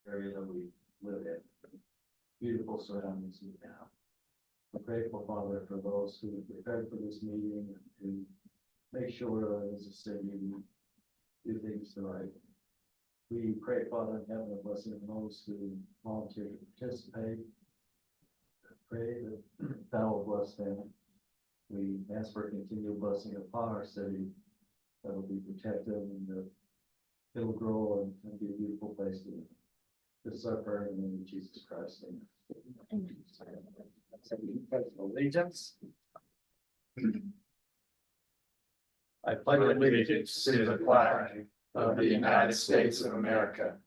area that we live in. Beautiful surroundings we have. I'm grateful, Father, for those who prepared for this meeting and make sure that as a city we do things the right. We pray, Father in heaven, a blessing on those who volunteer to participate. Pray that will bless them. We ask for continued blessing upon our city, that will be protected and that it'll grow and be a beautiful place to live. This is our prayer in the name of Jesus Christ. Amen. Allegiance. I pledge allegiance to the flag of the United States of America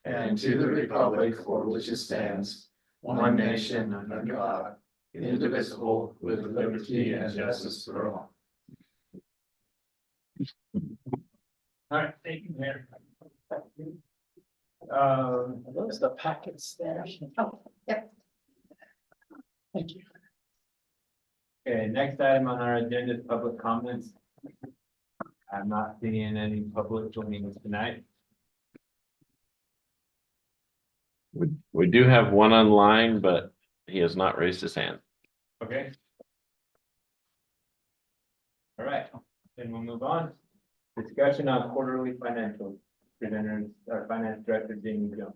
and to the republic for which it stands, one nation under God, indivisible, with liberty and justice for all. All right, thank you, Mayor. Are those the packets there? Oh, yep. Thank you. Okay, next item on our agenda is public comments. I'm not seeing any public joining us tonight. We do have one online, but he has not raised his hand. Okay. All right, then we'll move on. Discussion on quarterly financials. Presenters, our finance director, Jamie Jones.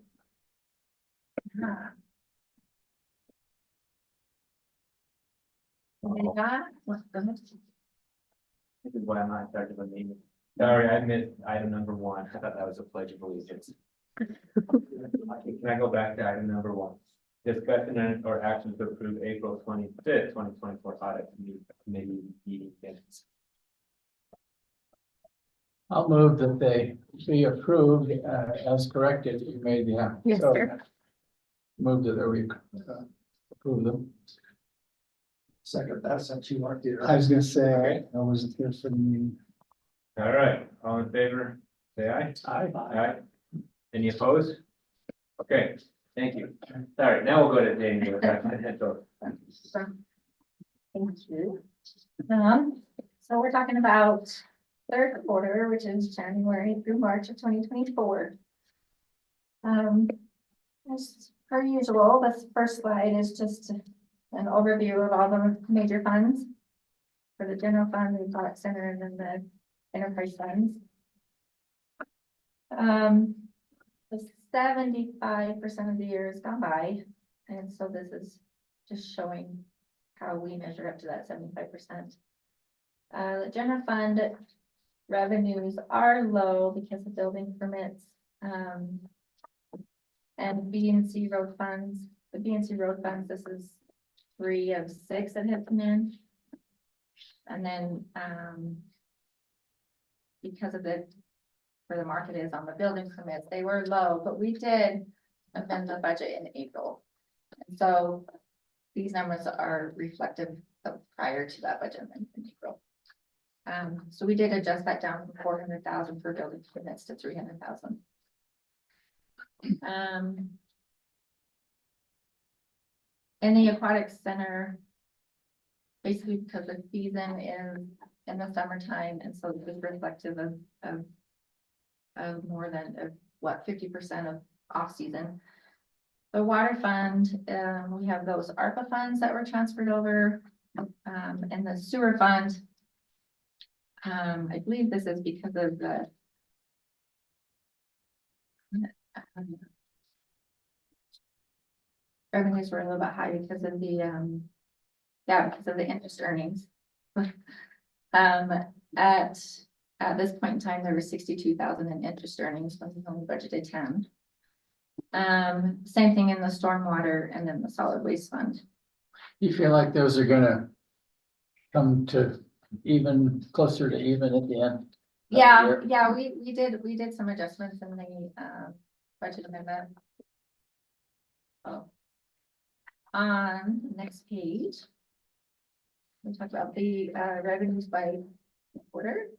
This is why I'm not in charge of the meeting. Sorry, I missed item number 1. I thought that was a pledge of allegiance. Can I go back to item number 1? Discussion or action to approve April 25th, 2024 audit committee meeting minutes. I'll move that they be approved as corrected. You made, yeah. Yes, So, sir. move that we approve them. Second, that's what you want to do. I was gonna say, Okay. I wasn't here for the meeting. All right, all in favor, say aye. Aye. Any opposed? Okay, thank you. Sorry, now we'll go to Jamie with that financial. Thank you. So we're talking about third quarter, which is January through March of 2024. As per usual, this first slide is just an overview of all the major funds. For the general fund, the audit center, and then the enterprise funds. The 75% of the year has gone by, and so this is just showing how we measure up to that 75%. The general fund revenues are low because of building permits. And B and C road funds, the B and C road funds, this is 3 of 6 that have come in. And then, because of where the market is on the building permits, they were low, but we did amend the budget in April. And so these numbers are reflective of prior to that budget amendment in April. So we did adjust that down from 400,000 for building permits to 300,000. In the aquatic center, basically because the season is in the summertime, and so this is reflective of more than 50% of off season. The water fund, we have those ARPA funds that were transferred over, and the sewer fund. I believe this is because of the revenues were a little bit high because of the because of the interest earnings. At this point in time, there were 62,000 in interest earnings when we only budgeted 10. Same thing in the stormwater and then the solid waste fund. You feel like those are gonna come to even, closer to even at the end? Yeah, we did some adjustments in the budget amendment. Oh. On the next page, we talk about the revenues by quarter.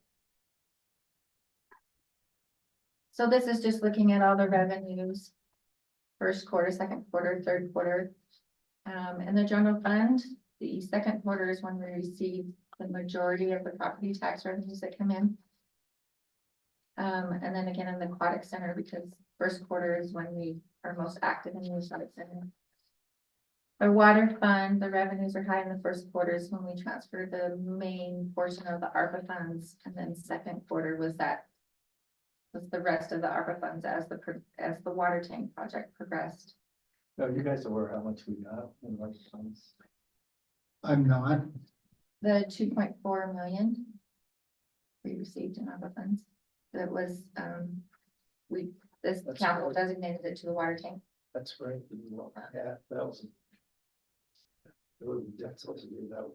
So this is just looking at all the revenues, first quarter, second quarter, third quarter. In the general fund, the second quarter is when we receive the majority of the property tax revenues that come in. And then again in the aquatic center, because first quarter is when we our most active and used audit center. Our water fund, the revenues are high in the first quarters when we transferred the main portion of the ARPA funds, and then second quarter was the rest of the ARPA funds as the water tank project progressed. No, you guys aware how much we got in like funds? I'm not. The 2.4 million we received in ARPA funds, that was, this That's council right. designated it to the water tank. That's right. Yeah, that was. That's supposed to be that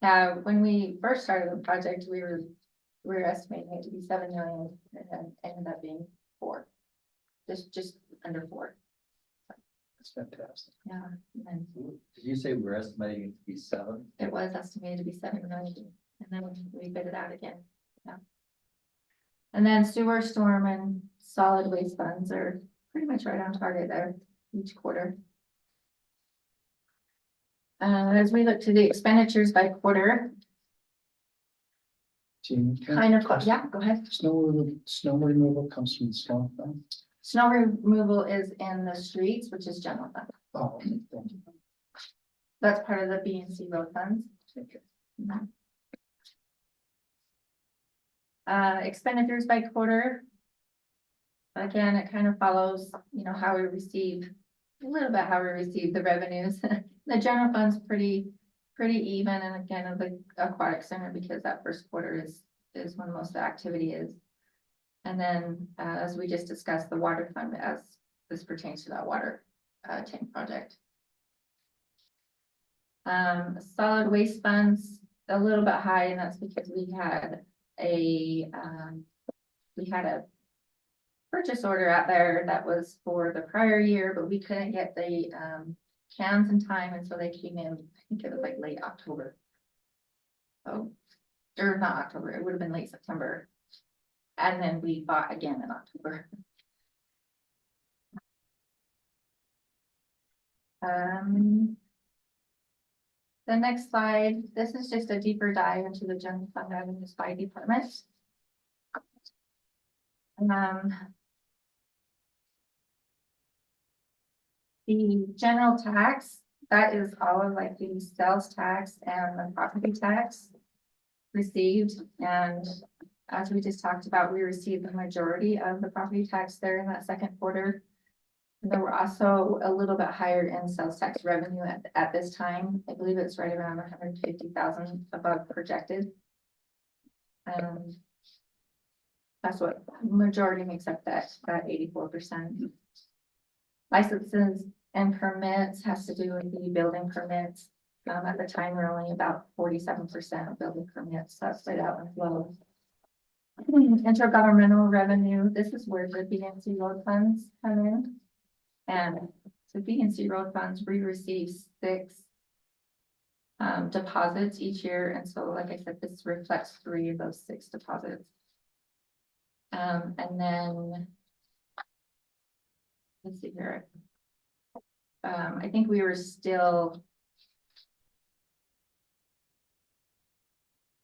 without. When we first started the project, we were estimating it to be 7 million, and then ended up being 4. Just under 4, That's fantastic. yeah, and then Did you say we're estimating it to be 7? it was estimated to be 7 million, and then we bid it out again, yeah. And then sewer, storm, and solid waste funds are pretty much right on target there each quarter. As we look to the expenditures by quarter, Gene, kind of, yeah, go ahead. Snow removal comes from the storm fund. Snow removal is in the streets, which is general fund. Oh, thank you. That's part of the B and C road funds. Expenditures by quarter. Again, it kind of follows, how we receive, a little bit how we receive the revenues. The general fund's pretty even, and again, the aquatic center, because that first quarter is when most of the activity is. And then, as we just discussed, the water fund as this pertains to that water tank project. Solid waste funds, a little bit high, and that's because we had a purchase order out there that was for the prior year, but we couldn't get the cans in time, and so they came in, I think it was like late October. Oh, or not October, it would have been late September. And then we bought again in October. The next slide, this is just a deeper dive into the general fund revenues by department. The general tax, that is all of like the sales tax and the property tax received. And as we just talked about, we received the majority of the property tax there in that second quarter. There were also a little bit higher in sales tax revenue at this time. I believe it's right around 150,000 above projected. That's what majority makes up that 84%. Licenses and permits has to do with the building permits. At the time, we're only about 47% of building permits. That's right out in flow. Intergovernmental revenue, this is where the BNC road funds come in. And so BNC road funds, we receive 6 deposits each year. And so, like I said, this reflects 3 of those 6 deposits. And then, let's see here. I think we were still,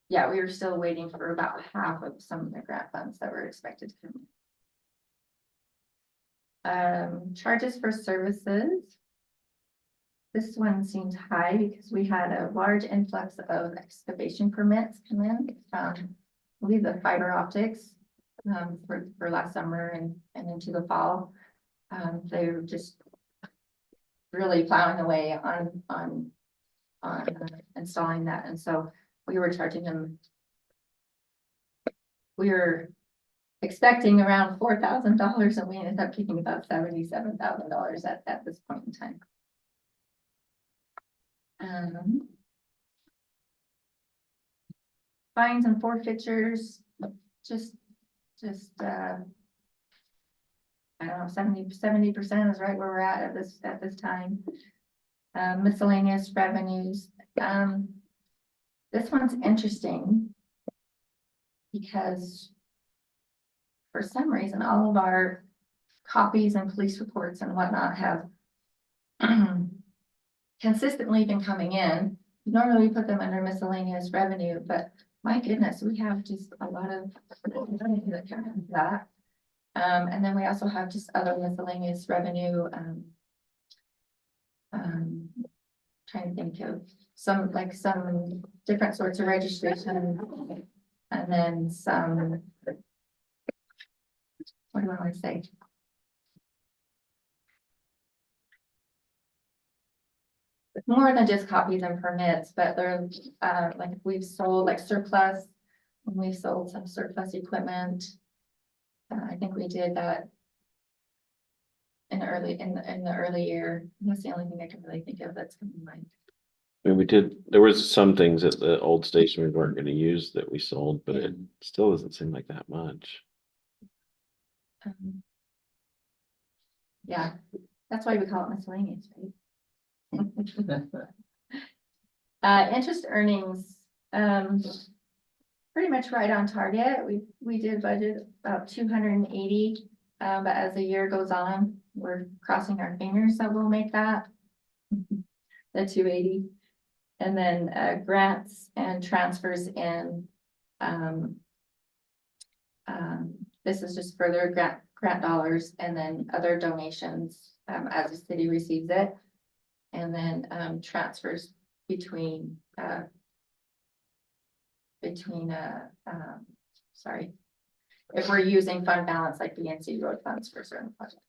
we were still waiting for about half of some of the grant funds that were expected to come in. Charges for services. This one seems high because we had a large influx of excavation permits come in from, I believe, the fiber optics for last summer and into the fall. They were just really plowing away on installing that, and so we were charging them. We were expecting around $4,000, and we ended up getting about $77,000 at this point in time. Fines and forfeitures, just I don't know, 70% is right where we're at this time. Miscellaneous revenues. This one's interesting because for some reason, all of our copies and police reports and whatnot have consistently been coming in. Normally we put them under miscellaneous revenue, but my goodness, we have just a lot of revenue that comes into that. And then we also have just other miscellaneous revenue, trying to think of some, like some different sorts of registration. And then some, what do I want to say? More than just copies and permits, but they're, like we've sold like surplus. We've sold some surplus equipment. I think we did that in the early year. That's the only thing I can really think of that's coming to mind. I mean, we did, there was some things at the old station we weren't gonna use that we sold, but it still doesn't seem like that much. Yeah, that's why we call it miscellaneous, right? Interest earnings, pretty much right on target. We did budget about 280, but as the year goes on, we're crossing our fingers that we'll make that. The 280. And then grants and transfers in. This is just further grant dollars and then other donations as the city receives it. And then transfers between sorry, if we're using fund balance like BNC road funds for certain projects.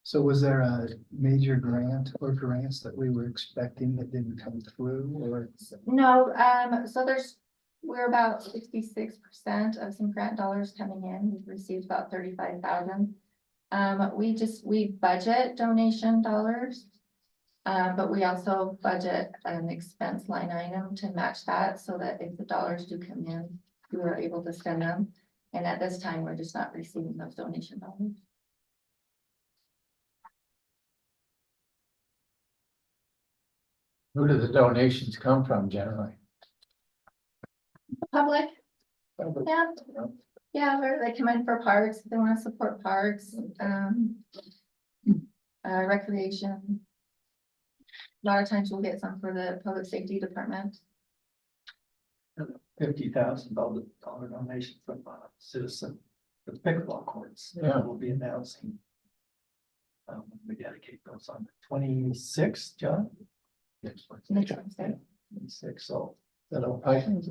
So was there a major grant or grants that we were expecting that didn't come through, or? No, so we're about 66% of some grant dollars coming in. We've received about 35,000. We budget donation dollars. But we also budget an expense line item to match that so that if the dollars do come in, we are able to spend them. And at this time, we're just not receiving those donation dollars. Who do the donations come from generally? Public, yeah, yeah, where they come in for parks, they want to support parks, recreation. A lot of times we'll get some for the public safety department. $50,000 donation from a citizen for the pickleball courts. Yeah. We'll be announcing. When we dedicate those on the 26th, John? Next Wednesday. 26th, so, Little Pythons,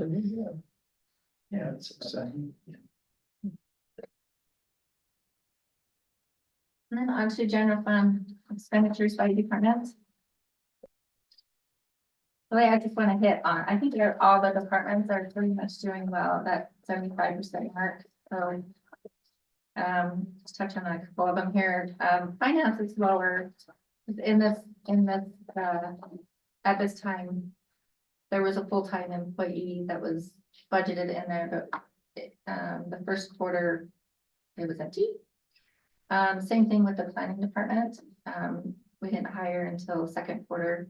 yeah, it's exciting. Yeah. And then on to general fund expenditures by department. The way I just want to hit on, I think all the departments are pretty much doing well, that 75% mark, so. Just touch on a couple of them here. Finance is lower in this, at this time. There was a full-time employee that was budgeted in there, but the first quarter, it was empty. Same thing with the planning department. We didn't hire until second quarter.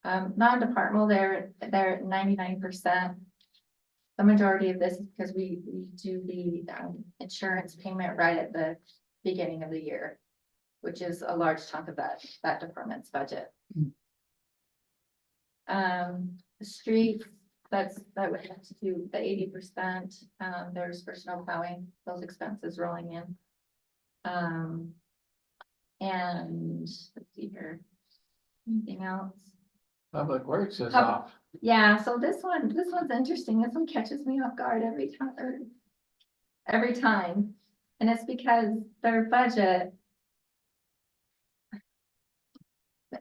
Non-departmental, they're at 99%. The majority of this is because we do the insurance payment right at the beginning of the year, which is a large chunk of that department's budget. The streets, that would have to do the 80%. There's personal plowing, those expenses rolling in. And let's see here, anything else? Public Works is Pub- off. Yeah, so this one's interesting. This one catches me off guard every time. And it's because their budget.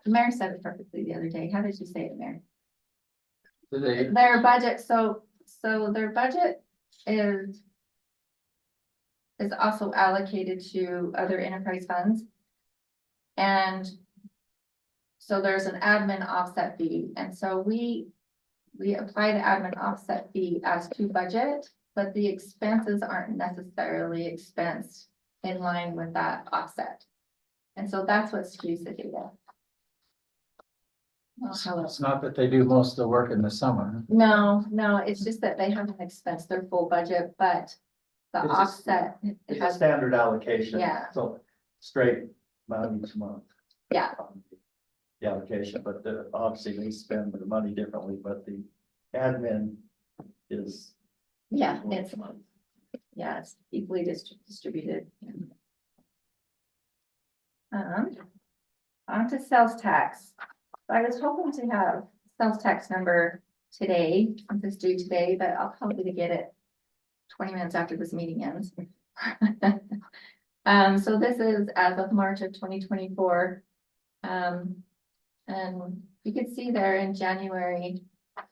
The mayor said it perfectly the other day. How did you say it, Mayor? Their budget, so their budget is also allocated to other enterprise funds. And so there's an admin offset fee, and so we apply the admin offset fee as to budget, but the expenses aren't necessarily expensed in line with that offset. And so that's what skews the data. Oh, hello. It's not that they do most of the work in the summer. No, it's just that they haven't expensed their full budget, but the It's a- offset. It's a has standard allocation. Yeah. So straight amount each month. Yeah. The allocation, but obviously they spend the money differently, but the admin is. Yeah, it's yeah, it's equally distributed. On to sales tax. I was hoping to have sales tax number today, since it's due today, but I'll probably get it 20 minutes after this meeting ends. So this is as of March of 2024. And you could see there in January,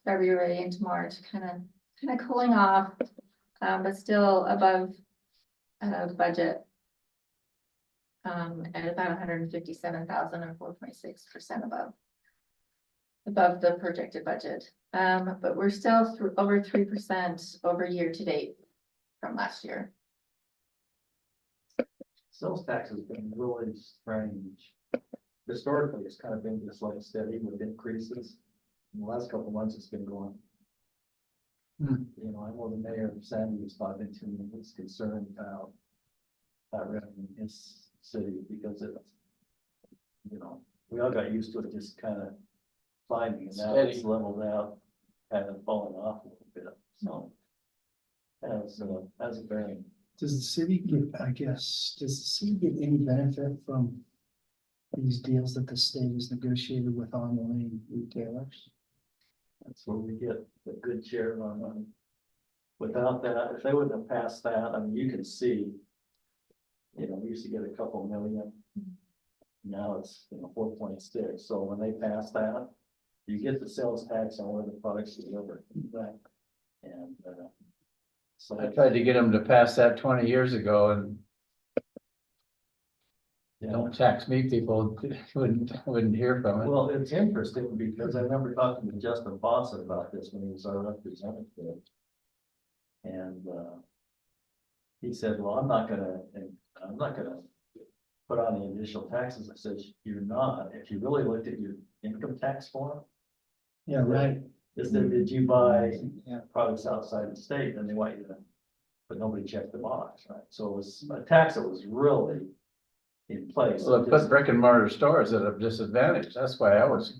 February into March, kind of cooling off, but still above budget. At about 157,000 or 4.6% above the projected budget. But we're still over 3% over year to date from last year. Sales tax has been really strange. Historically, it's kind of been just like steady with increases. In the last couple of months, it's been going. You know, I know the mayor of Sandy was talking to me, he's concerned about that revenue in his city because it's, you know, we all got used to it just kind of climbing and now it's Steady. leveled out, kind of falling off a little bit, so. As a variant. Does the city get, I guess, does the city get any benefit from these deals that the state has negotiated with online retailers? That's where we get the good share of our money. Without that, if they wouldn't have passed that, I mean, you can see, you know, we used to get a couple million. Now it's, you know, 4.6. So when they pass that, you get the sales tax on where the products delivered. And, so I tried to get them to pass that 20 years ago and yeah. don't tax me, people wouldn't hear from it. Well, it's interesting because I remember talking to Justin Fawcett about this when he was our representative. And, he said, well, I'm not gonna put on the additional taxes. I said, you're not. If you really looked at your income tax form, Yeah, right. is that did you buy Yeah. products outside the state, then they want you to, but nobody checked the box, right? So it was a tax that was really in place. Well, it put brick and mortar stores at a disadvantage. That's why I was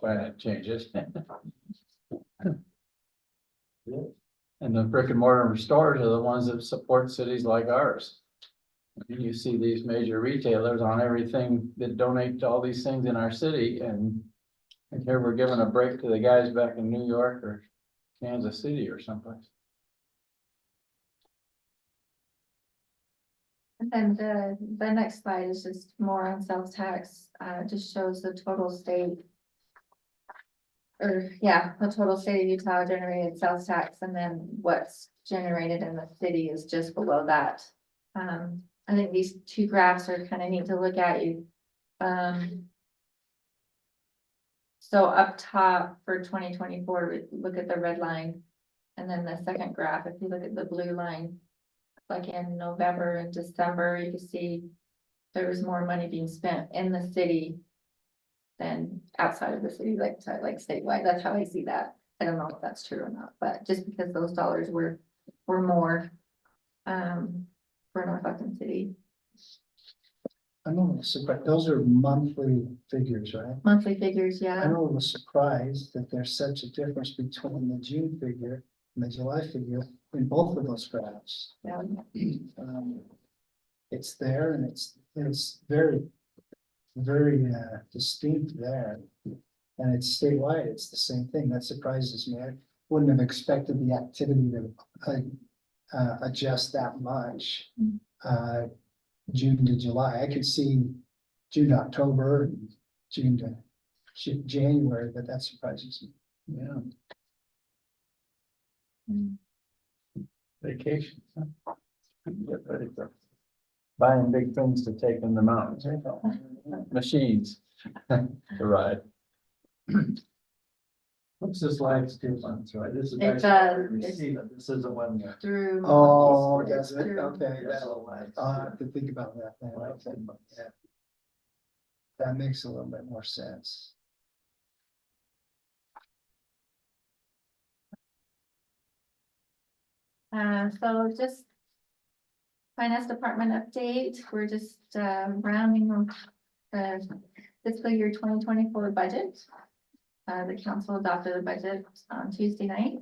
trying to change it. Yeah. And the brick and mortar stores are the ones that support cities like ours. You see these major retailers on everything that donate to all these things in our city, and here we're giving a break to the guys back in New York or Kansas City or someplace. And then the next slide is just more on sales tax, just shows the total state. Or, yeah, the total state of Utah generated sales tax, and then what's generated in the city is just below that. I think these two graphs are kind of neat to look at. So up top for 2024, we look at the red line. And then the second graph, if you look at the blue line, like in November and December, you can see there was more money being spent in the city than outside of the city, like statewide. That's how I see that. I don't know if that's true or not, but just because those dollars were more for North Buchan City. I'm almost surprised. Those are monthly figures, right? Monthly figures, I'm yeah. a little surprised that there's such a difference between the June figure and the July figure in both of those graphs. Yeah. It's there and it's very distinct there. And it's statewide, it's the same thing. That surprises me. I wouldn't have expected the activity to adjust that much. June to July, I could see June to October, June to January, but that surprises me. Yeah. Mm. Vacation. Get ready for buying big things to take in the mountains. Machines to ride. What's this last 2 months, right? This is. It actually does. receipt. This isn't one. Through. Oh, It's does it? through- Okay, That's all last. I'll have to think about that then. Yeah. That makes a little bit more sense. So just finance department update, we're just rounding the fiscal year 2024 budget. The council adopted a budget on Tuesday night.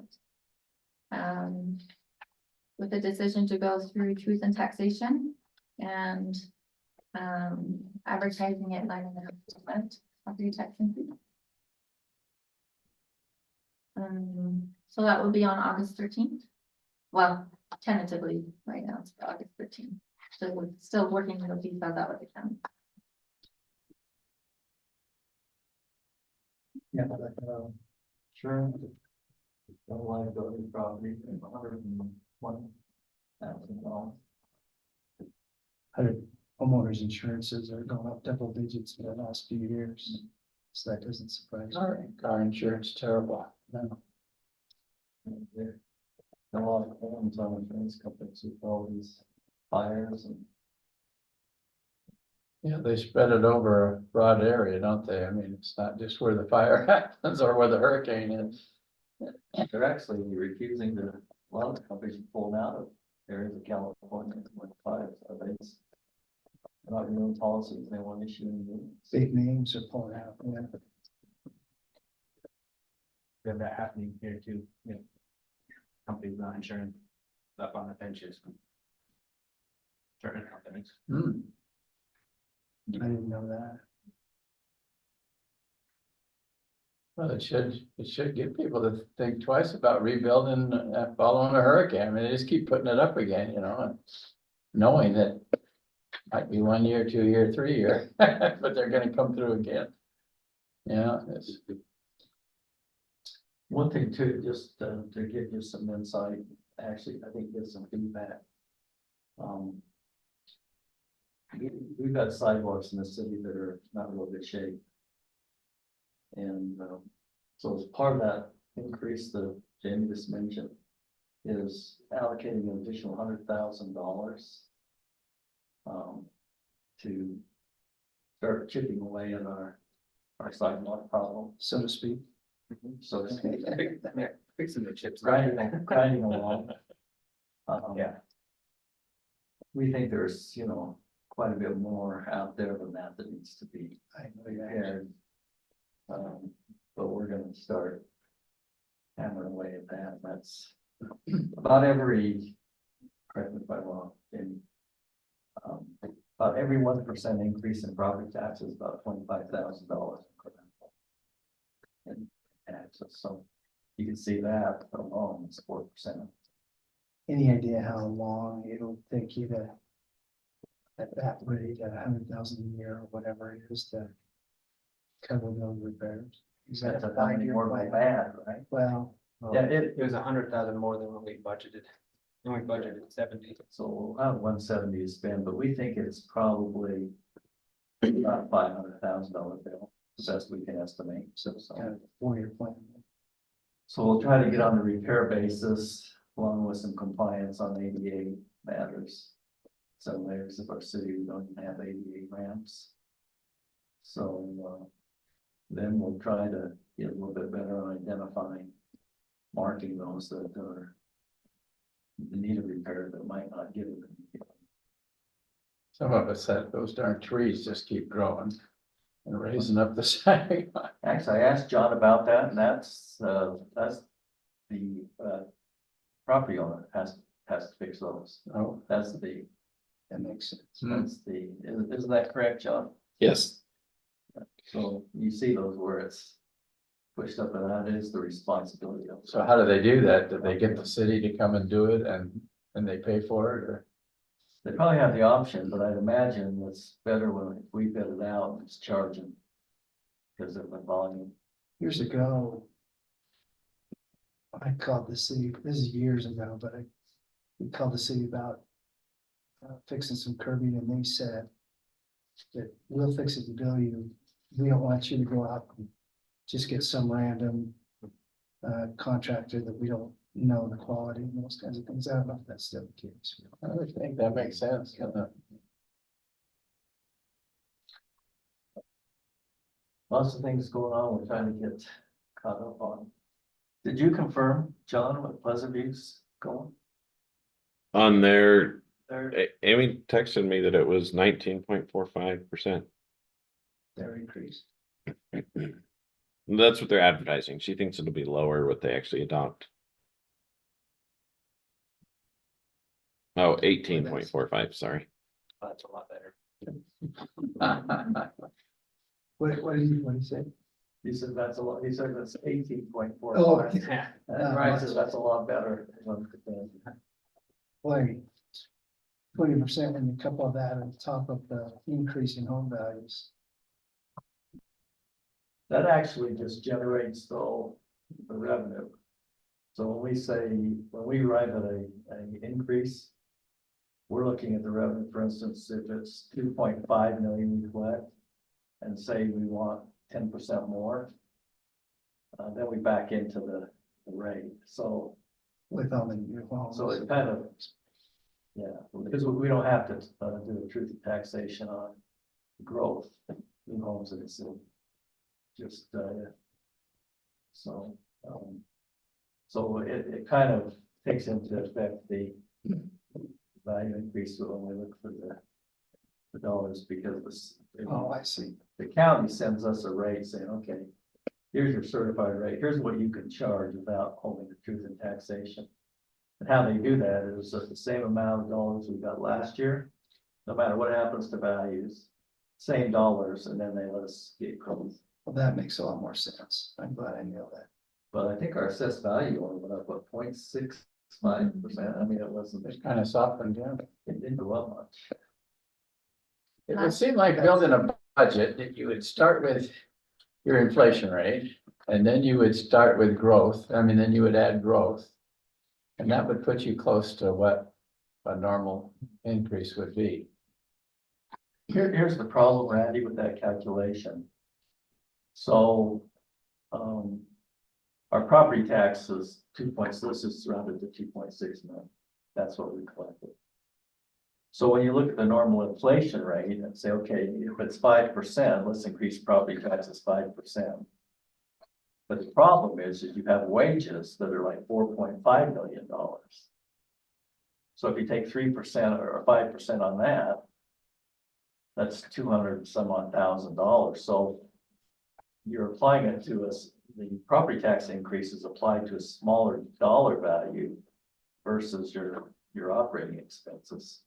with a decision to go through truth and taxation and advertising at 9.5% property tax increase. So that will be on August 13th. Well, tentatively, right now it's August 13th. So we're still working with the details out with the county. Yeah, but, sure. Don't want to go to property, $101,000. Homeowners insurances are going up double digits in the last few years. So that doesn't surprise me. Car insurance, terrible. No. There are a lot of homes on insurance companies with all these fires and. Yeah, they spread it over a broad area, don't they? I mean, it's not just where the fire happens or where the hurricane is. They're actually refusing to, a lot of companies are pulling out of areas of California with fires, so they're not renewing policies, they want to issue new. Big names are pulling out, yeah. We have that happening here too, you know. Companies not insuring up on the benches. Certain companies. Hmm. I didn't know that. Well, it should get people to think twice about rebuilding following a hurricane. I mean, they just keep putting it up again, you know, and knowing that might be 1 year, 2 year, 3 year, but they're gonna come through again. Yeah, it's, One thing too, just to give you some insight, actually, I think there's some feedback. We've got sidewalks in the city that are not in real good shape. And so as part of that increase that Jamie just mentioned, is allocating an additional $100,000 to start chipping away at our sidewalk problem, So to speak. so to speak. Fixing the chips. grinding along. Yeah. We think there's, you know, quite a bit more out there than that that needs to be I know you repaired. But we're gonna start hammering away at that. That's about every, correct me if I'm wrong, Jamie. About every 1% increase in property taxes, about $25,000. In taxes, so you can see that alone is 4%. Any idea how long it'll take you to, at that rate, at 100,000 a year or whatever it is, to cover those repairs? Is that That's a a how many 5-year more by plan? bad, right? Well, Yeah, it, It was 100,000 more than what we budgeted. And we budgeted 70. so we'll have 170 to spend, but we think it's probably about $500,000 bill, the best we can estimate, so it's kind of a 4-year plan. So we'll try to get on the repair basis, along with some compliance on ADA matters. Some areas of our city, we don't even have ADA ramps. So, then we'll try to get a little bit better on identifying, marking those that are in need of repair that might not get it. some of us said those darn trees just keep growing and raising up the side. Actually, I asked John about that, and that's the property owner has to fix those. Oh, That's the, That makes sense. isn't that correct, John? Yes, So you see those where it's pushed up, and that is the responsibility of. so how do they do that? Do they get the city to come and do it and they pay for it, or? They probably have the option, but I'd imagine it's better when we bid it out, it's charging. Because of the volume. Years ago, I called the city, this is years ago, but we called the city about fixing some curbing, and they said that we'll fix it to bill you. We don't want you to go out and just get some random contractor that we don't know the quality and those kinds of things. I don't know if that's still the case. I would think that makes sense. Lots of things going on, we're trying to get caught up on. Did you confirm, John, what Pleasant View's going? on there, Their Amy texted me that it was 19.45%. increase. That's what they're advertising. She thinks it'll be lower what they actually adopt. Oh, 18.45, sorry. That's a lot better. What did he say? He said that's a lot, he said that's 18.45. Oh, Right, so that's a lot better. Boy, 20% when you couple that on top of the increase in home values. That actually just generates the revenue. So when we say, when we write an increase, we're looking at the revenue, for instance, if it's 2.5 million we collect, and say we want 10% more, then we back into the rate. So With all the new homes. So it kind of, yeah, because we don't have to do a truth in taxation on growth in homes in the city. Just, so, so it kind of takes into effect the value increase when we look for the dollars, because this. Oh, I see. The county sends us a rate saying, okay, here's your certified rate, here's what you can charge without holding the truth in taxation. And how they do that is that the same amount of dollars we got last year, no matter what happens to values, same dollars, and then they let us get growth. Well, that makes a lot more sense. I'm glad I knew that. But I think our assessed value only went up, what, 0.65%? I mean, it wasn't, It's kind of softened, yeah. it didn't go up much. It would seem like building a budget that you would start with your inflation rate, and then you would start with growth. I mean, then you would add growth. And that would put you close to what a normal increase would be. Here's the problem, Randy, with that calculation. So, our property tax is 2 points, let's just round it to 2.6 million. That's what we collected. So when you look at the normal inflation rate and say, okay, if it's 5%, let's increase property taxes 5%. But the problem is that you have wages that are like $4.5 million. So if you take 3% or 5% on that, that's 200 and some odd $1,000. So you're applying it to us, the property tax increase is applied to a smaller dollar value versus your operating expenses.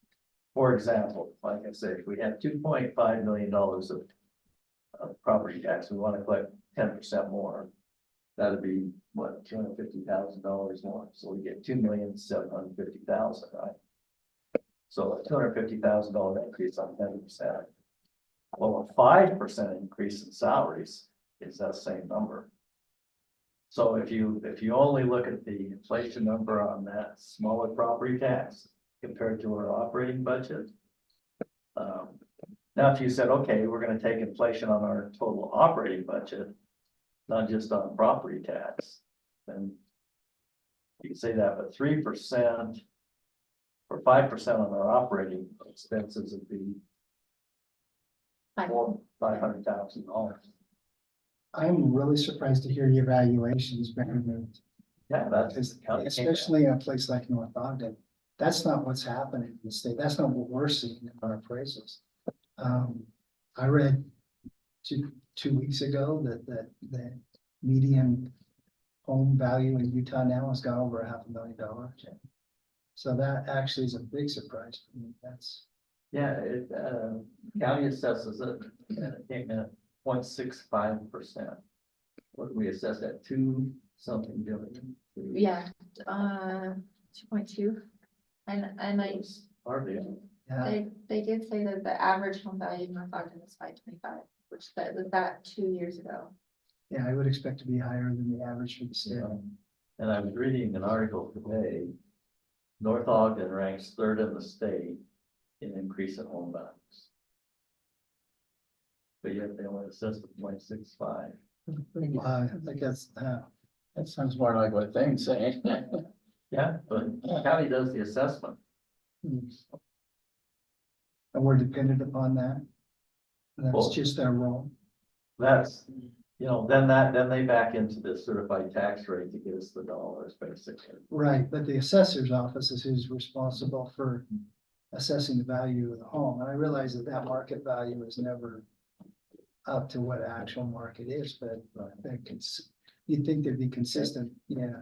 For example, like I said, if we had $2.5 million of property tax, we want to collect 10% more. That'd be what, $250,000 more. So we get $2,750,000, right? So a $250,000 increase on 10%. Well, a 5% increase in salaries is that same number. So if you only look at the inflation number on that smaller property tax compared to our operating budget. Now, if you said, okay, we're going to take inflation on our total operating budget, not just on property tax, then you can say that, but 3% or 5% on our operating expenses would be $500,000. I'm really surprised to hear your evaluations being moved. Yeah, that's the county. Especially in a place like North Ogden. That's not what's happening in the state. That's not what we're seeing in our appraisals. I read two weeks ago that the median home value in Utah now has gone over $500,000. So that actually is a big surprise for me. That's. Yeah, it, county assesses it, and it came in at 0.65%. What did we assess at 2 something billion? Yeah, 2.2. And I, Hardly. Yeah, they did say that the average home value in North Ogden is 525, which was that 2 years ago. yeah, I would expect to be higher than the average for the state. And I was reading an article today. North Ogden ranks 3rd in the state in increase in home values. But yet they only assessed at 0.65. I guess, That sounds more like what they're saying. Yeah, but the county does the assessment. and we're dependent upon that. That's Well- just our role. That's, then they back into the certified tax rate to get us the dollars, basically. Right, but the assessor's office is who's responsible for assessing the value of the home. And I realize that that market value is never up to what actual market is, but you'd think they'd be consistent, yeah.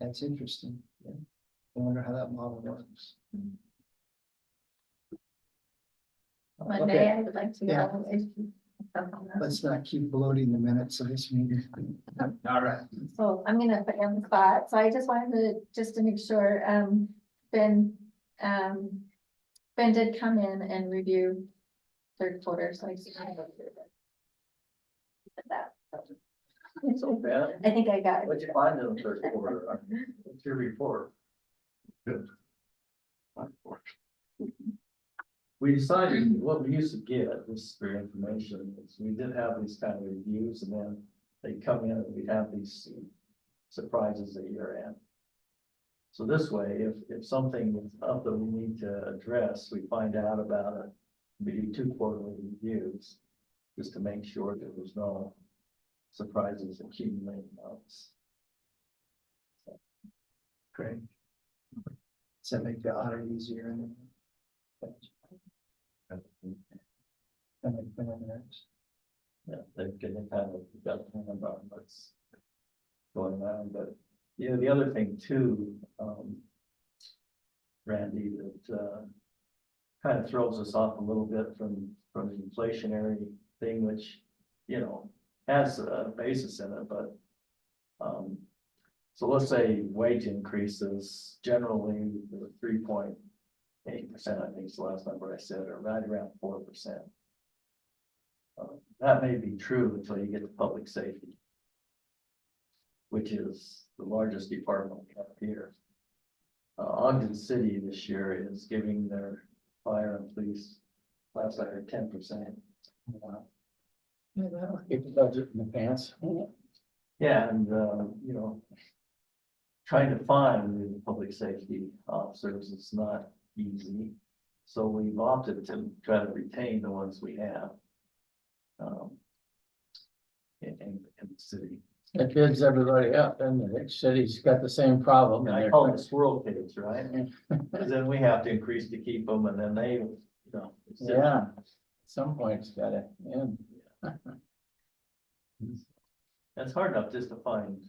That's interesting. Yeah. I wonder how that model works. Monday, I would like to Yeah. know. Let's not keep bloating the minutes of this meeting. All right. So I'm gonna put you on the spot, so I just wanted to, just to make sure, Ben, Ben did come in and review third quarter, so I just wanted to go through it. He said that, so So bad. I think I got What'd it. you find in the third quarter? What's your report? We decided, what we used to get, this for information, is we did have these kind of reviews and then they come in and we have these surprises at year end. So this way, if something is up that we need to address, we find out about it. We do 2 quarterly reviews, just to make sure that there's no surprises accumulating us. Great. Does that make the audit easier? Yeah, they've given kind of got a hand on what's going on, but, you know, the other thing too, Randy, that, kind of throws us off a little bit from the inflationary thing, which, you know, has a basis in it, but, so let's say wage increases generally 3.8%, I think is the last number I said, or right around 4%. That may be true until you get to public safety, which is the largest department we have here. Ogden City this year is giving their fire and police last I heard 10%. Keep the budget in the pants. Yeah, and, you know, trying to find the public safety officers is not easy. So we've opted to try to retain the ones we have. In the city. It bids everybody up, and each city's got the same problem. And and I they're call trying- them squirrel pigs, right? Because then we have to increase to keep them and then they, you know. it's just- Yeah, at some point it's gotta end. It's hard enough just to find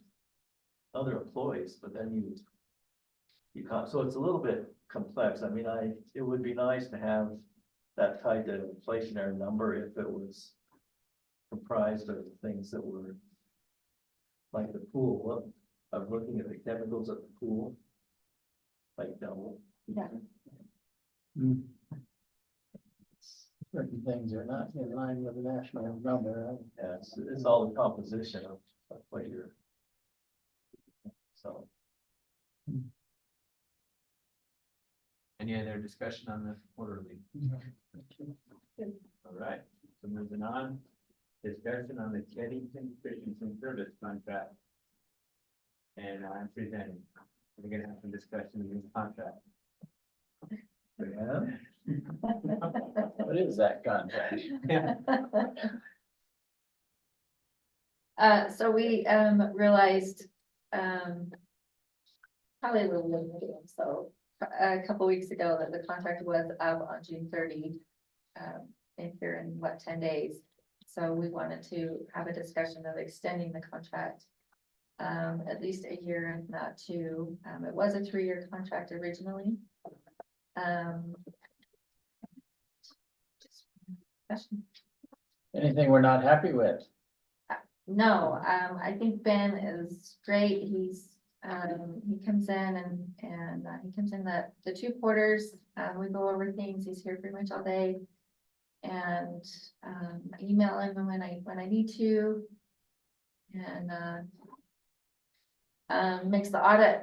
other employees, but then you can't, so it's a little bit complex. I mean, it would be nice to have that tied to inflationary number if it was comprised of things that were like the pool. I'm looking at the chemicals at the pool. Like double. Yeah. Hmm. Certain things are not in line with the national number. Yeah, it's all the composition of what you're. So. Any other discussion on the quarterly? All right, so moving on, discussion on the Kennington Christensen service contract. And I'm presenting, we're gonna have some discussion in this contract. Yeah. What is that contract? So we, realized, probably a little bit ago, so a couple weeks ago that the contract was up on June 30. In here in what, 10 days. So we wanted to have a discussion of extending the contract. At least a year, if not 2. It was a 3-year contract originally. Question? Anything we're not happy with? No, I think Ben is great. He's, he comes in and he comes in the 2 quarters. We go over things. He's here pretty much all day. And, I email him when I need to. And, makes the audit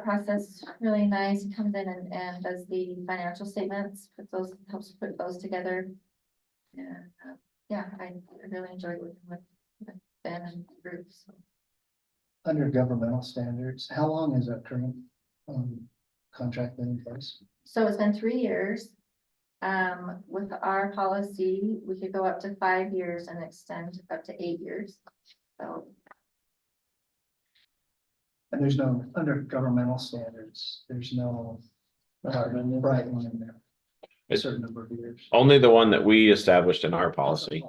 process really nice. He comes in and does the financial statements, helps put those together. And, yeah, I really enjoy working with Ben and the group, so. Under governmental standards, how long is that current contract been in place? So it's been 3 years. With our policy, we could go up to 5 years and extend up to 8 years. So, And there's no, under governmental standards, there's no bright line in there. A certain number of years. Only the one that we established in our policy.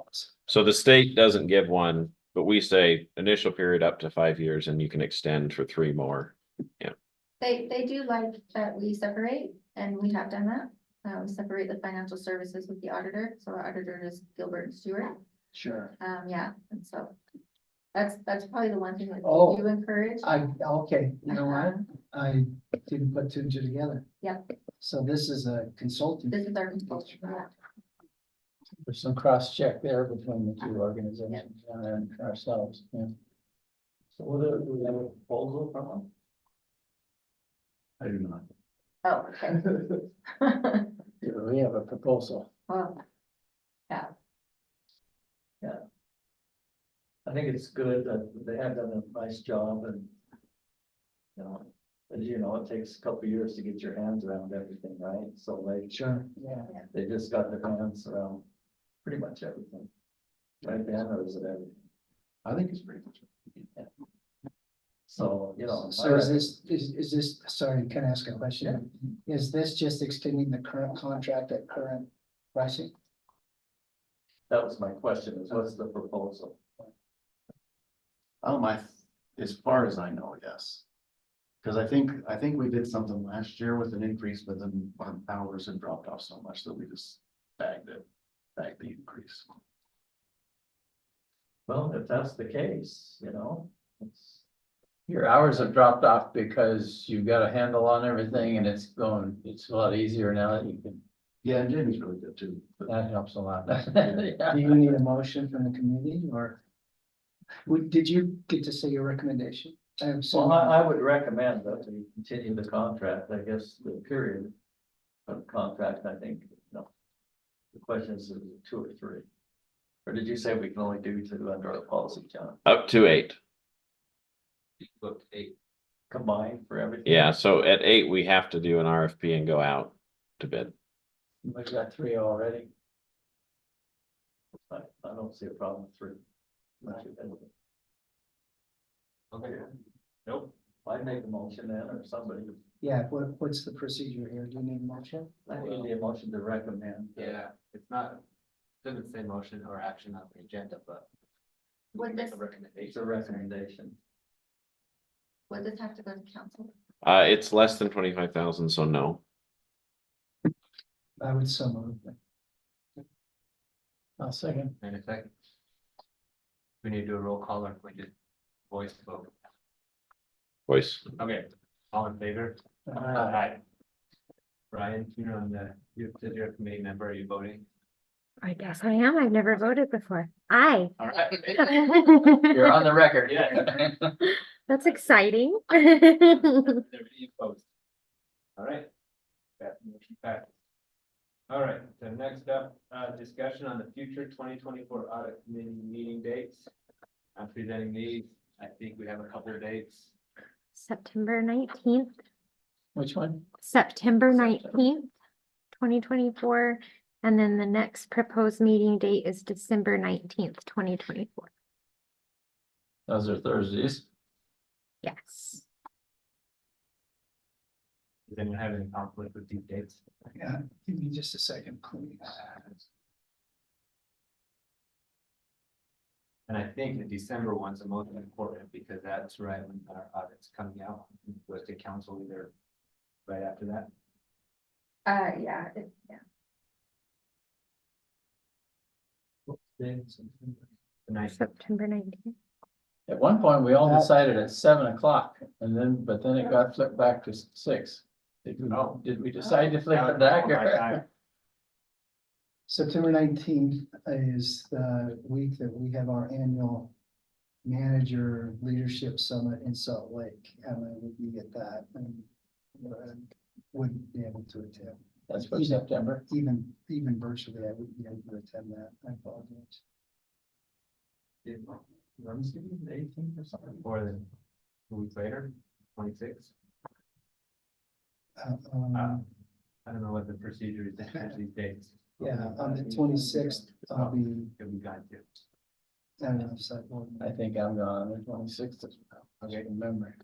So the state doesn't give one, but we say initial period up to 5 years and you can extend for 3 more. They do like that we separate, and we have done that. We separate the financial services with the auditor, so our auditor is Gilbert and Stewart. Sure. Yeah, and so that's probably the one thing that Oh, we do encourage. Okay, you know what? Uh-huh. I didn't put two and two together. Yep. So this is a consulting. This is our consultant. Yeah. There's some cross check there between the two organizations and ourselves, yeah. So do we have a proposal from them? I do not. Oh, okay. We have a proposal. Well, I think it's good that they have done a nice job and. As you know, it takes a couple of years to get your hands around everything, right? So Sure, yeah. they just got their hands around pretty much everything. Right, Dan, or is it everything? I think it's pretty much. So, So is this, sorry, can I ask a question? Is this just extending the current contract at current pricing? that was my question, is what's the proposal? As far as I know, yes. Cause I think we did something last year with an increase, but then our hours had dropped off so much that we just bagged the increase. Well, if that's the case, it's. Your hours have dropped off because you've got a handle on everything and it's a lot easier now that you can, Yeah, and Jamie's really good too. but- that helps a lot. Do you need a motion from the committee or? Did you get to say your recommendation? Well, I would recommend that we continue the contract, I guess, the period of the contract, I think, The question is it 2 or 3? Or did you say we can only do 2 under our policy, John? Up to 8. Booked 8. Combined for everything? Yeah, so at 8, we have to do an RFP and go out to bid. We've got 3 already. I don't see a problem with 3. Okay. Nope. I'd make a motion then, or somebody, Yeah, what's the procedure here? Do you need a motion? I think it'd be a motion to recommend. Yeah, it's not, doesn't say motion or action on the agenda, but. Would Make this, a recommendation. It's a recommendation. would this have to go to council? It's less than 25,000, so no. I would so move. I'll second. In a second. We need to do a roll call or we just voice vote. Voice. Okay, all in favor? Aye. Brian, you're on you're a committee member, are you voting? I guess I am. I've never voted before. Aye. All right. You're on the record. Yeah. That's exciting. Everybody opposed? All right. That motion passes. All right, so next up, discussion on the future 2024 audit committee meeting dates. I'm presenting these. I think we have a couple of dates. September 19th, Which one? September 19th, 2024. And then the next proposed meeting date is December 19th, 2024. Those are Thursdays. Yes. Does anyone have any conflict with these dates? Yeah, give me just a second, please. And I think the December one's the most important because that's right when our audit's coming out. Goes to council either right after that. Yeah, yeah. The ninth. September 19th. At one point, we all decided at 7 o'clock but then it got flipped back to 6. Did we decide to flip it back? or- September 19th is the week that we have our annual manager leadership summit in Salt Lake, and I would be at that and wouldn't be able to attend. That's for September. Even virtually, I wouldn't be able to attend that. I apologize. Wednesday, the 18th or something? Or then a week later, 26. Uh, um, I don't know what the procedure is to have these dates. Yeah, on the 26th, I'll be You'll be gone too. at an outside board. I think I'm gone on the 26th as well. I can't remember.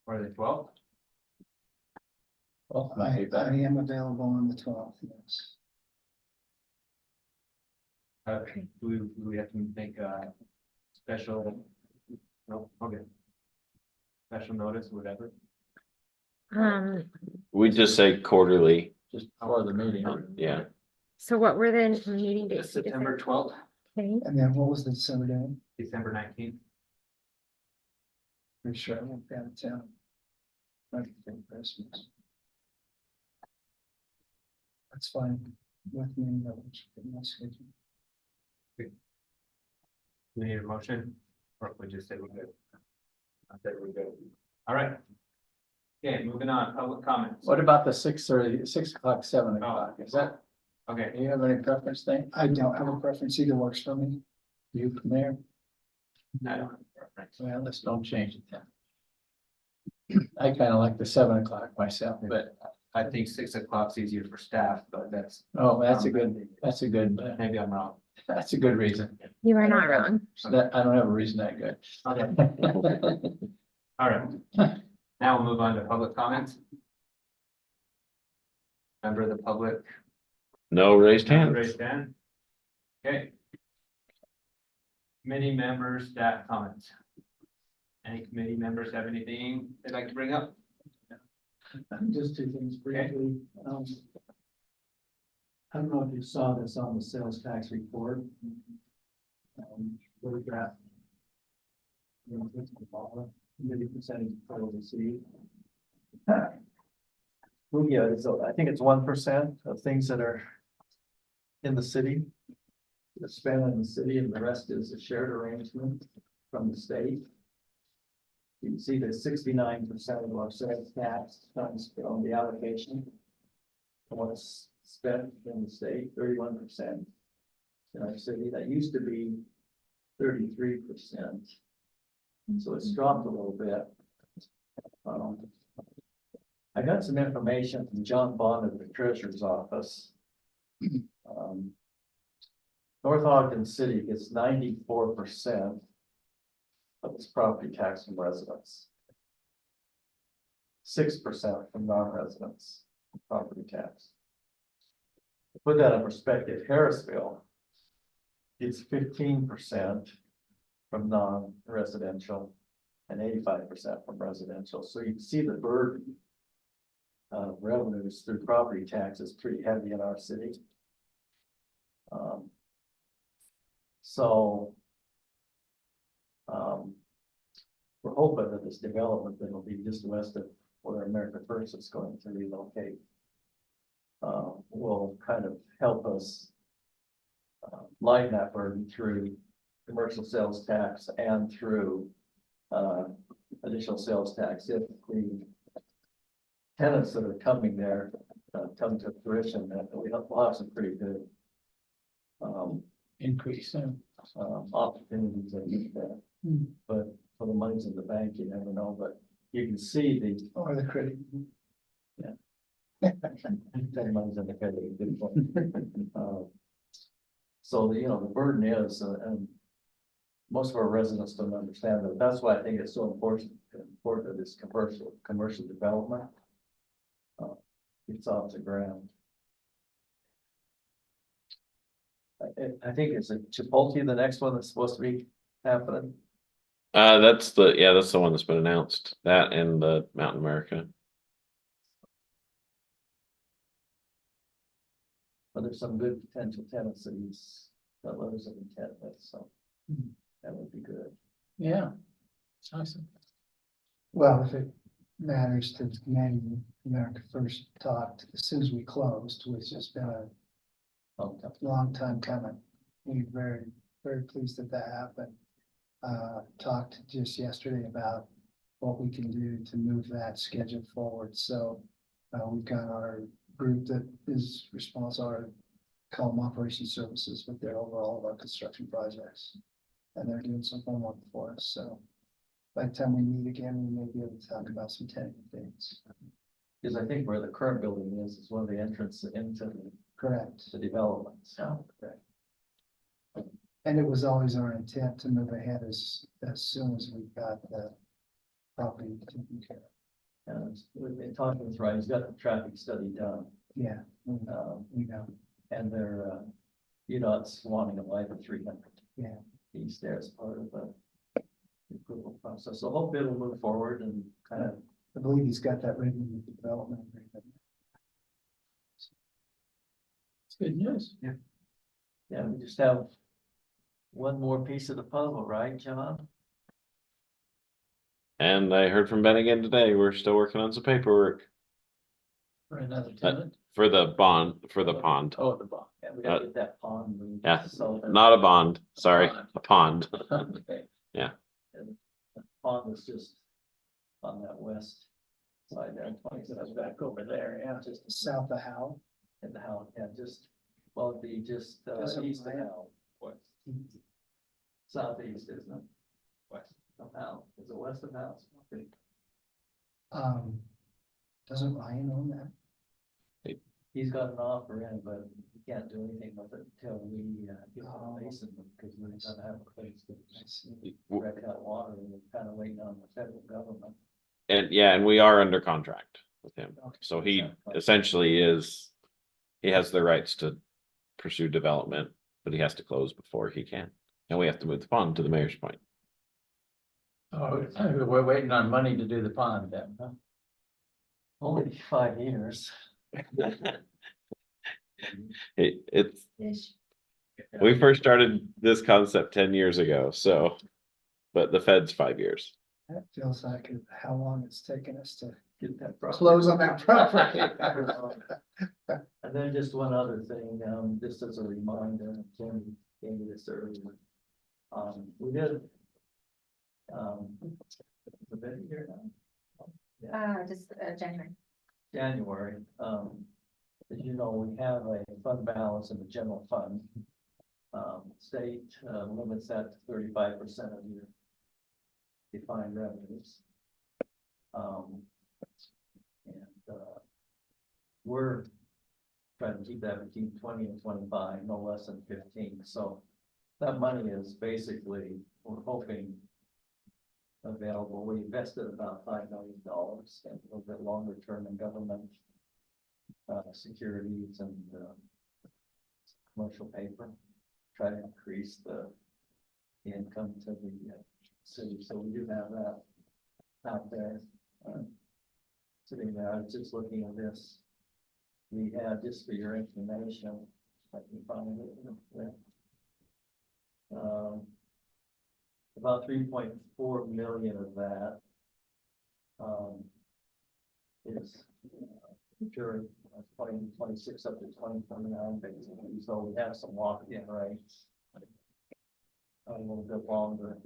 Or the 12th. Well, might be I better. am available on the 12th, yes. Do we have to make a special? No, okay. special notice, whatever. We just say quarterly, Just before the meeting. yeah. So what were the meeting dates? you just September said? 12th, Okay, And then what was the December day? December 19th. Pretty sure I won't be out of town. Right before Christmas. That's fine with me. That works for my schedule. We need a motion, or if we just say we're good. I said we're good. All right. Okay, moving on, public comments. What about the 6:30, 6 o'clock, 7 o'clock? Is that, Okay, do you have any preference thing? I don't have a preference. Either works for me. You from there? I don't have a preference. Well, let's don't change it then. I kind of like the 7 o'clock myself, but, I think 6 o'clock's easier for staff, but that's, oh, that's a good, maybe I'm wrong. that's a good reason. you are not wrong. So that, I don't have a reason that good. Okay, all right. Now we'll move on to public comments. Member of the public. No raised hands. Raised hand. Okay. Committee members, staff comments. Any committee members have anything they'd like to bring up? Just two things briefly. I don't know if you saw this on the sales tax report. What is that? Maybe percentage of total received. Well, yeah, so I think it's 1% of things that are in the city. That's spent in the city, and the rest is a shared arrangement from the state. You can see that 69% of our sales tax comes from the allocation. And what's spent in the state, 31% in our city. That used to be 33%. So it's dropped a little bit. I got some information from John Bond at the treasurer's office. North Ogden City gets 94% of its property tax from residents. 6% from non-residents, property tax. To put that in perspective, Harrisville gets 15% from non-residential and 85% from residential. So you can see the burden of revenues through property tax is pretty heavy in our city. We're hoping that this development that will be just west of where America First is going to relocate will kind of help us lighten that burden through commercial sales tax and through additional sales tax. If the tenants that are coming there come to fruition, that we'll have some pretty good Increase. opportunities that need that. But for the money's in the bank, you never know, but you can see the Or the credit. that money's in the credit. Good point. So, you know, the burden is, and most of our residents don't understand that. That's why I think it's so important that this commercial development gets off the ground. I think it's a Chipotle, the next one that's supposed to be happening. That's the one that's been announced, that and the Mountain America. But there's some good potential tenants that he's got letters of intent with, so that would be good. Yeah. Awesome. Well, if it matters to many, America First talked as soon as we closed, which has been a long time coming. We're very, very pleased that that happened. Talked just yesterday about what we can do to move that schedule forward. So we've got our group that is responsible, our call them operation services, but they're over all of our construction projects. And they're doing some homework for us. So by the time we meet again, we may be able to talk about some tentative dates. Because I think where the current building is one of the entrances into Correct. the development, so. And it was always our intent to move ahead as soon as we got the property taken care of. And we've been talking with Ryan, he's got the traffic study done. Yeah, we know. And they're, UDOT's wanting a light of 300. Yeah. East there as part of the approval process. process. So hope it'll move forward and kind of, I believe he's got that written in the development agreement. It's good news. yeah, we just have one more piece of the puzzle, right, John? And I heard from Ben again today, we're still working on some paperwork For another tenant. for the bond, for the pond. Oh, the bond. Yeah, we gotta get that pond moved. Yeah. So Not a bond, sorry, a pond. Okay. the pond is just on that west side there, 27 back over there, yeah, just South of Howe. in the house, yeah, just, well, it'd be just Doesn't east of Ryan- Howe. West. Southeast, isn't it? West of Howe, is it west of Howe? Okay. Doesn't Ryan own that? He's got an offer in, but he can't do anything with it until we get Oh. the basin, because we're gonna have a place to I see. direct that water, and we're kind of waiting on the federal government. And yeah, and we are under contract with him. Okay. So he essentially is, he has the rights to pursue development, but he has to close before he can. And we have to move the pond to the mayor's point. Oh, we're waiting on money to do the pond then, huh? Only 5 years. It's, Ish. we first started this concept 10 years ago, so, but the Fed's 5 years. That feels like how long it's taken us to Get that property. close on that property. And then just one other thing, just as a reminder, Tim gave me this earlier. We did. The bit here now. Just January. January, as you know, we have a fund balance in the general fund. State limits that to 35% of your defined revenues. We're trying to keep that between 20 and 25, no less than 15, so that money is basically, we're hoping available. We invested about $5 million and a little bit longer term in government securities and commercial paper, try to increase the income to the city. So we do have that out there sitting there. I was just looking at this. We had, just for your information, I can find it. About 3.4 million of that is maturing 2026 up to 2029, basically. So we have some locked-in rates. A little bit longer.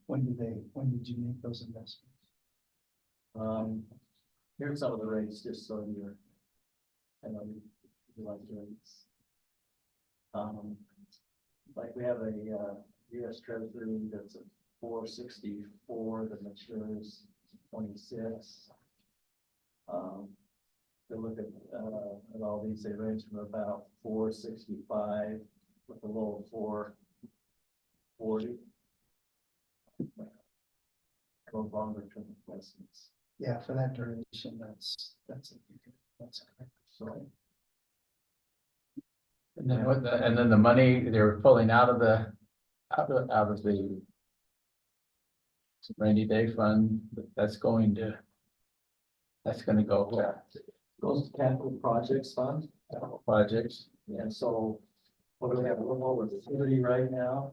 When did you make those investments? Here's some of the rates, just so you're, I know you like the rates. Like we have a US Treasury that's at 464 that matures 26. They look at all these, they range from about 465 with a low of 440. Goes longer term investments. Yeah, for that duration, that's correct. So And then what, and then the money they're pulling out of the rainy day fund, that's gonna go where? goes to capital projects fund. Capital projects. And so what do we have, a little over 30 right now?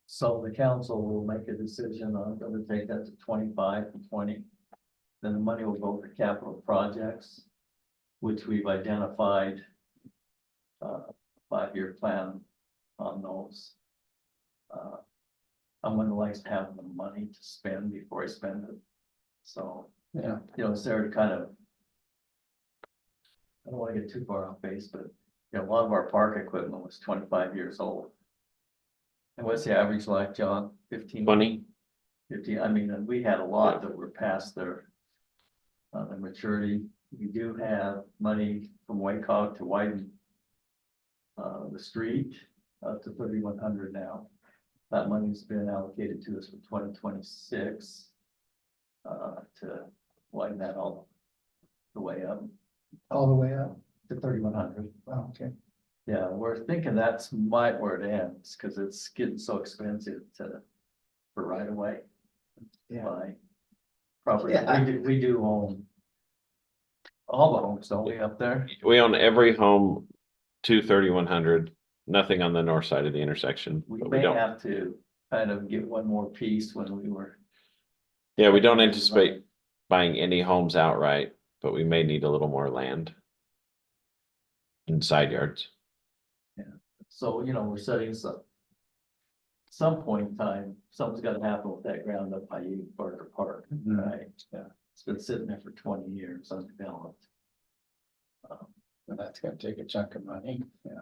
So the council will make a decision on whether to take that to 25 and 20. Then the money will go for capital projects, which we've identified 5-year plan on those. I'm one who likes to have the money to spend before I spend it. So, Yeah. you know, it's there to kind of, I don't want to get too far off base, but you know, a lot of our park equipment was 25 years old. And what's the average life, John? 15? 20? 15, I mean, and we had a lot that were past their maturity. We do have money from WACOG to widen the street up to 3,100 now. That money's been allocated to us for 2026 to widen that all the way up All the way up. to 3,100. Wow, okay. Yeah, we're thinking that's where it ends, because it's getting so expensive to for right of way. Yeah. By property, Yeah. we do own all the homes, don't we, up there? We own every home to 3100, nothing on the north side of the intersection, We but we may don't, have to kind of get one more piece when we were, yeah, we don't anticipate buying any homes outright, but we may need a little more land. And side yards. so, you know, we're setting some point in time, something's gotta happen with that ground up by Eden Barker Park, Mhm. right? Yeah, it's been sitting there for 20 years undeveloped. And that's gonna take a chunk of money, yeah.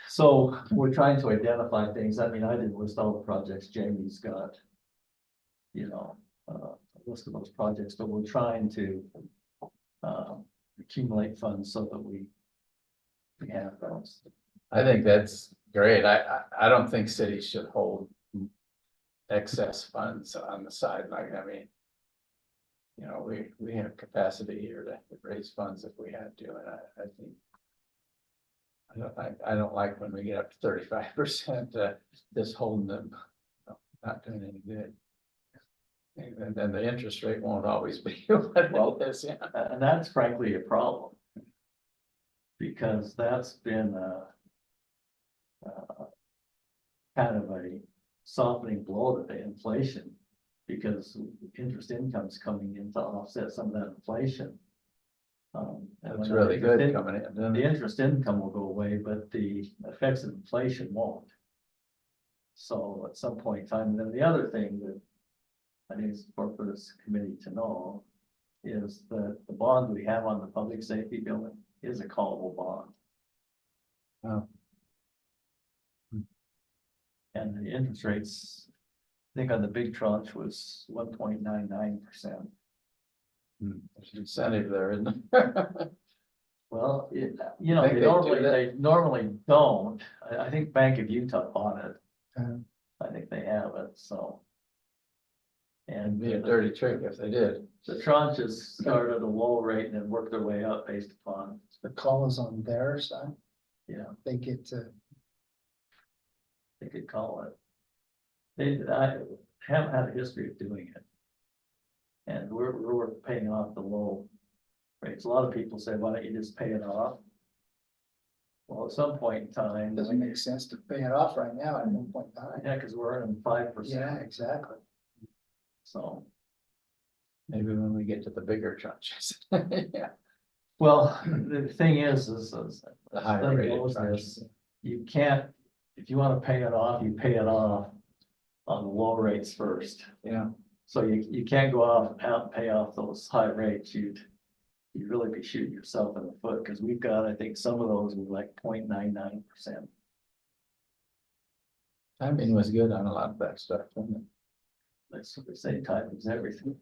So we're trying to identify things. I mean, I didn't list all the projects Jamie's got. You know, a list of those projects, but we're trying to accumulate funds so that we have those. I think that's great. I don't think cities should hold excess funds on the sideline. I mean, you know, we have capacity here to raise funds if we had to, and I think I don't like when we get up to 35%, just holding them, not doing any good. And then the interest rate won't always be what it is, yeah. And that's frankly a problem. Because that's been kind of a softening blow to the inflation. Because interest income's coming in to offset some of that inflation. And That's when really interest good in- coming in, doesn't The it? interest income will go away, but the effects of inflation won't. So at some point in time, and then the other thing that I think is important for this committee to know is that the bond we have on the public safety building is a callable bond. Oh. And the interest rates, I think on the big tranche was 1.99%. There's an incentive there, isn't there? Well, you know, Think they they do normally, that? they normally don't. I think Bank of Utah bought it. Uh, I think they have it, so. It'd And be a dirty trick if they did. the tranches start at a low rate and then work their way up based upon, The call is on their side, they could call it. I haven't had a history of doing it. And we're paying off the low rates. A lot of people say, why don't you just pay it off? Well, at some point in time. doesn't make sense to pay it off right now at 1.9. Yeah, because we're earning 5%. Yeah, exactly. So, Maybe when we get to the bigger tranches. Yeah. well, the thing is The higher thing rated goes tranches. is, you can't, if you want to pay it off, you pay it off on the low rates first. Yeah. So you can't go out and pay off those high rates. You'd really be shooting yourself in the foot, because we've got, I think, some of those with like 0.99%. Timing was good on a lot of that stuff, wasn't it? That's what they say, time is everything.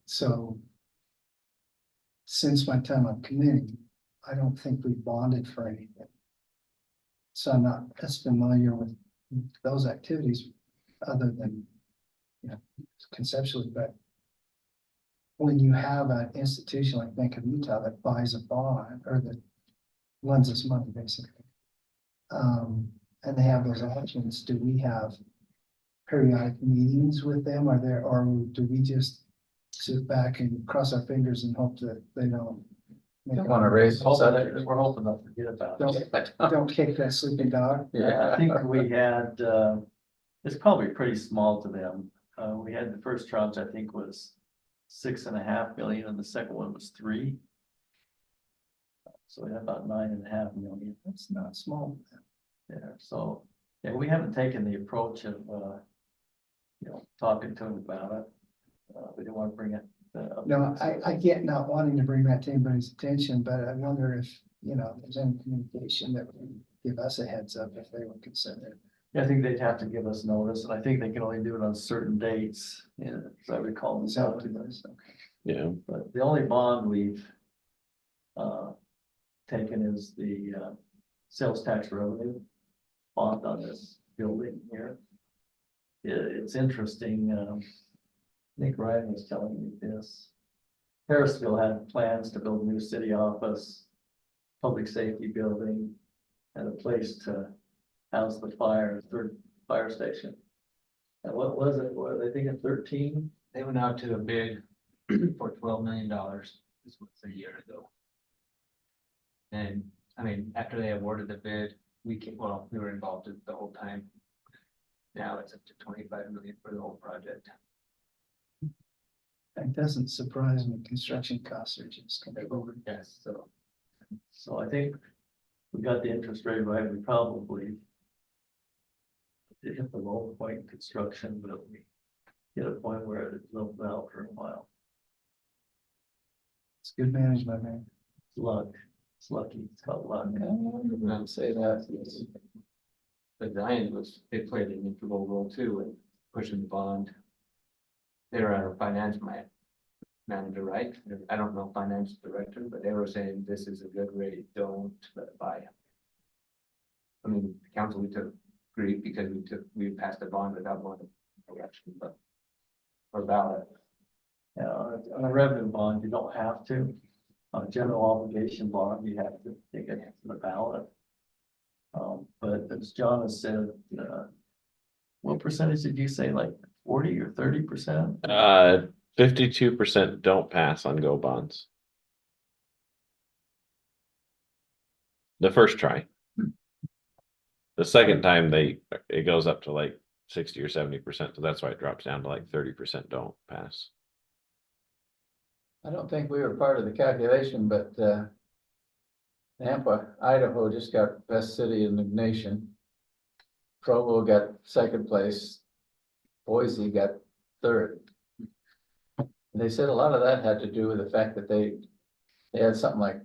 So since my time on committee, I don't think we bonded for anything. So I'm not as familiar with those activities other than, you know, conceptually, but when you have an institution like Bank of Utah that buys a bond or that lends us money, basically, and they have those options, do we have periodic meetings with them? Or do we just sit back and cross our fingers and hope that they don't? Don't want to raise the subject. We're hoping they'll forget about it. Don't kick that sleeping dog. I think we had, it's probably pretty small to them. We had the first tranche, I think, was 6.5 million, and the second one was 3. So we had about 9.5 million That's not small. there. So, yeah, we haven't taken the approach of, talking to them about it. We didn't want to bring it. Up. No, I get not wanting to bring that to anybody's attention, but I wonder if, there's any communication that would give us a heads up if they would consider it. I think they'd have to give us notice, and I think they can only do it on certain dates, as I recall. Is that what it is? Okay. Yeah, But the only bond we've taken is the sales tax revenue bond on this building here. It's interesting, I think Ryan was telling me this. Harrisville had plans to build a new city office, public safety building, and a place to house the fire, third fire station. And what was it, what, they think of 13? They went out to a bid for $12 million. This was a year ago. And, I mean, after they awarded the bid, we were involved in the whole time. Now it's up to 25 million for the whole project. That doesn't surprise me. Construction costs are just gonna go over. Yes, so. So I think we got the interest rate right, we probably did hit the low point in construction, but we hit a point where it leveled out for a while. It's good management, man. Luck, it's lucky, it's called luck. I'd say that. But Zion they played an integral role too in pushing the bond. They're our finance manager, right? I don't know finance director, but they were saying this is a good rate, don't let it buy. I mean, the council, we took grief because we passed a bond without one election, but. Or ballot. Yeah, on a revenue bond, you don't have to. On a general obligation bond, you have to take it to the ballot. But as John has said, what percentage did you say, like 40 or 30%? 52% don't pass on go bonds. The first try. The second time it goes up to like 60 or 70%, so that's why it drops down to like 30% don't pass. I don't think we were part of the calculation, but Nampa, Idaho just got best city in the nation. Provo got second place. Boise got third. They said a lot of that had to do with the fact that they had something like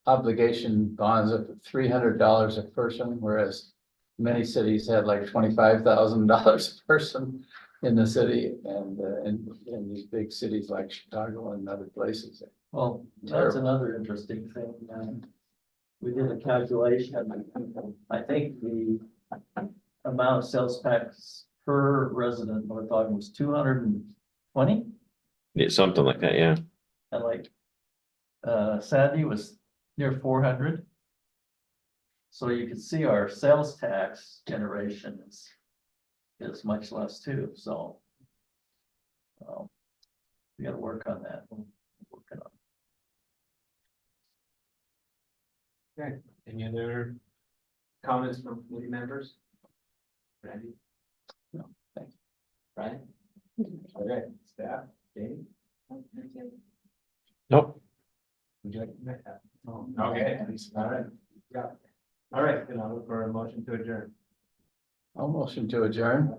obligation bonds of $300 a person, whereas many cities had like $25,000 a person in the city, and in these big cities like Chicago and other places. Well, that's Terrible. another interesting thing. We did a calculation. I think the amount of sales tax per resident, we're talking was 220, Yeah, something like that, yeah. and like Sandy was near 400. So you can see our sales tax generation is much less too, so we gotta work on that. We're working on it. Okay, any other comments from committee members? Randy? No, thank you. Brian? Okay, staff, Jamie? Nope. Would you like to make that? Okay, all right, yeah. All right, then I'll look for a motion to adjourn. I'll motion to adjourn.